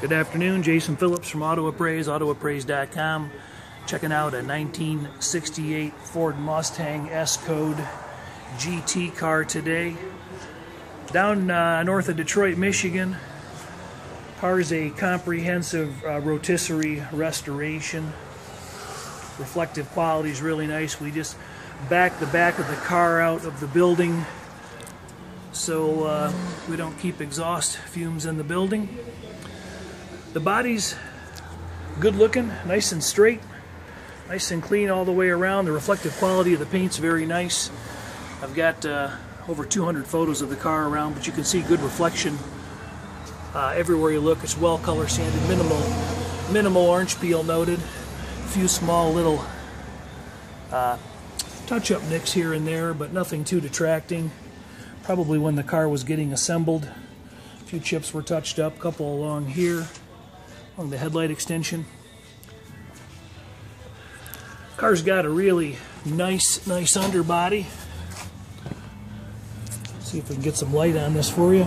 Good afternoon, Jason Phillips from Appraise, autoappraise.com. Checking out a 1968 Ford Mustang S code GT car today. Down north of Detroit, Michigan. Car is a comprehensive rotisserie restoration. Reflective quality is really nice. We just backed the back of the car out of the building so we don't keep exhaust fumes in the building. The body's good looking, nice and straight, nice and clean all the way around. The reflective quality of the paint's very nice. I've got over 200 photos of the car around, but you can see good reflection everywhere you look. It's well color sanded, minimal orange peel noted. A few small little touch-up nicks here and there, but nothing too detracting. Probably when the car was getting assembled. A few chips were touched up, a couple along here, along the headlight extension. Car's got a really nice underbody. See if we can get some light on this for you.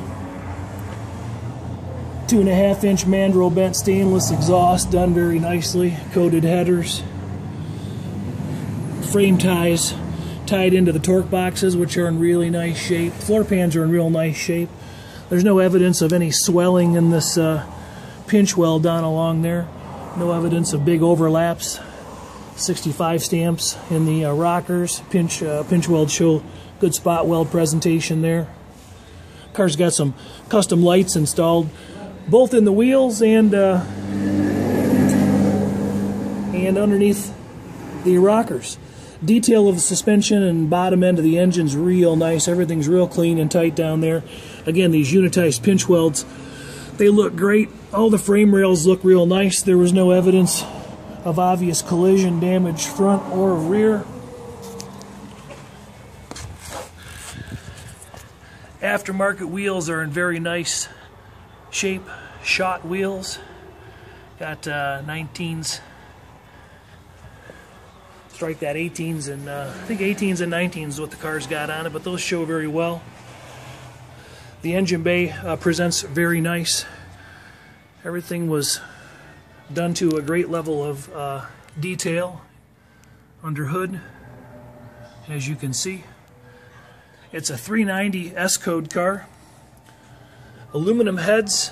2.5-inch mandrel bent stainless exhaust, done very nicely. Coated headers. Frame ties tied into the torque boxes, which are in really nice shape. Floor pans are in real nice shape. There's no evidence of any swelling in this pinch weld down along there. No evidence of big overlaps. 65 stamps in the rockers. Pinch welds show good spot weld presentation there. Car's got some custom lights installed both in the wheels and underneath the rockers. Detail of the suspension and bottom end of the engine's real nice. Everything's real clean and tight down there. Again, these unitized pinch welds, they look great. All the frame rails look real nice. There was no evidence of obvious collision damage front or rear. Aftermarket wheels are in very nice shape. Shot wheels. Got 19s. Strike that 18s and I think 18s and 19s is what the car's got on it, but those show very well. The engine bay presents very nice. Everything was done to a great level of detail under hood, as you can see. It's a 390 S code car. Aluminum heads.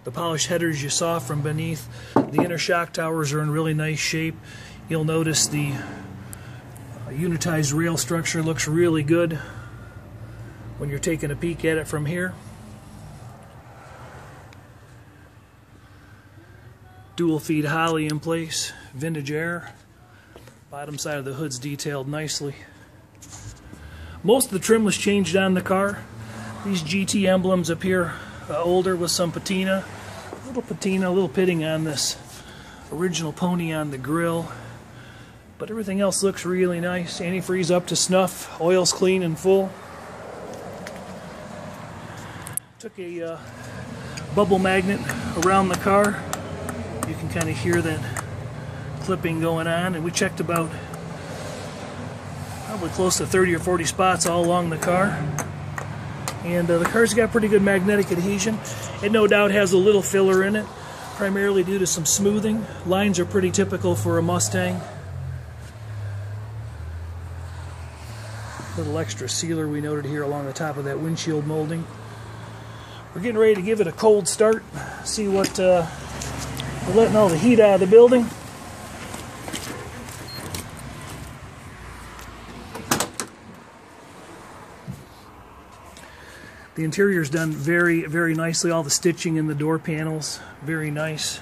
The polished headers you saw from beneath. The inner shock towers are in really nice shape. You'll notice the unitized rail structure looks really good when you're taking a peek at it from here. Dual feed Holley in place, vintage air. Bottom side of the hood's detailed nicely. Most of the trim was changed on the car. These GT emblems appear older with some patina. A little pitting on this original pony on the grill. But everything else looks really nice. Antifreeze up to snuff. Oil's clean and full. Took a bubble magnet around the car. You can kind of hear that clipping going on. And we checked about probably close to 30 or 40 spots all along the car. And the car's got pretty good magnetic adhesion. It no doubt has a little filler in it, primarily due to some smoothing. Lines are pretty typical for a Mustang. Little extra sealer we noted here along the top of that windshield molding. We're getting ready to give it a cold start. See what, we're letting all the heat out of the building. The interior's done very, very nicely. All the stitching in the door panels, very nice.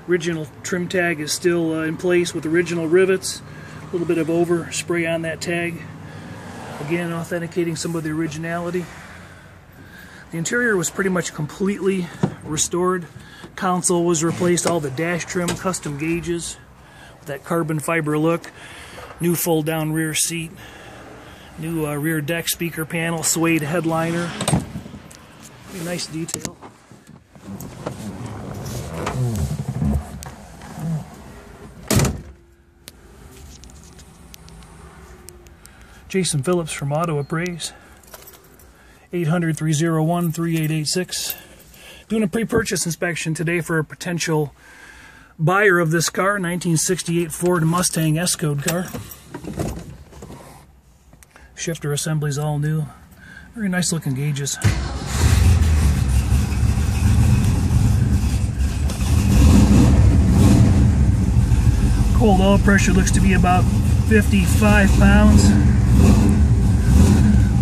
Original trim tag is still in place with original rivets. A little bit of overspray on that tag. Again, authenticating some of the originality. The interior was pretty much completely restored. Console was replaced, all the dash trim, custom gauges, with that carbon fiber look. New fold-down rear seat. New rear deck speaker panel, suede headliner. Pretty nice detail. Jason Phillips from Appraise. 800-301-3886. Doing a pre-purchase inspection today for a potential buyer of this car, 1968 Ford Mustang S code car. Shifter assembly's all new. Very nice looking gauges. Cold oil pressure looks to be about 55 pounds.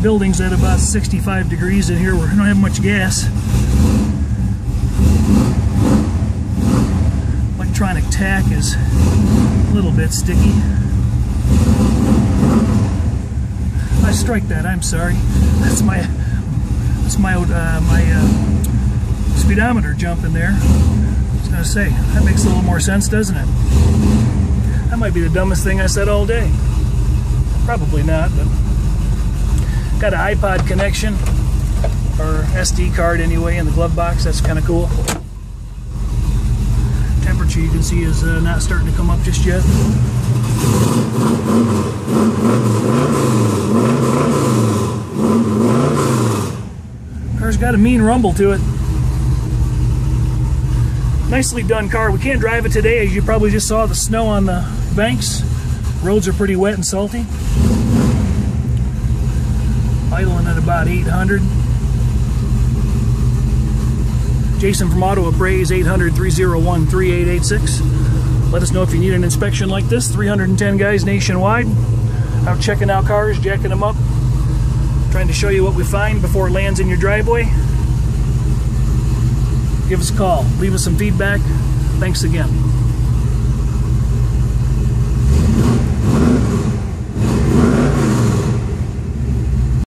Building's at about 65 degrees in here. We don't have much gas. Electronic tack is a little bit sticky. I strike that. I'm sorry. That's my speedometer jumping there. I was gonna say that makes a little more sense, doesn't it? That might be the dumbest thing I said all day. Probably not, but got an iPod connection, or SD card anyway, in the glove box. That's kind of cool. Temperature you can see is not starting to come up just yet. Car's got a mean rumble to it. Nicely done car. We can't drive it today, as you probably just saw the snow on the banks. Roads are pretty wet and salty. Idling at about 800. Jason from Auto Appraise, 800-301-3886. Let us know if you need an inspection like this. 310 guys nationwide out checking out cars, jacking them up, trying to show you what we find before it lands in your driveway. Give us a call. Leave us some feedback. Thanks again.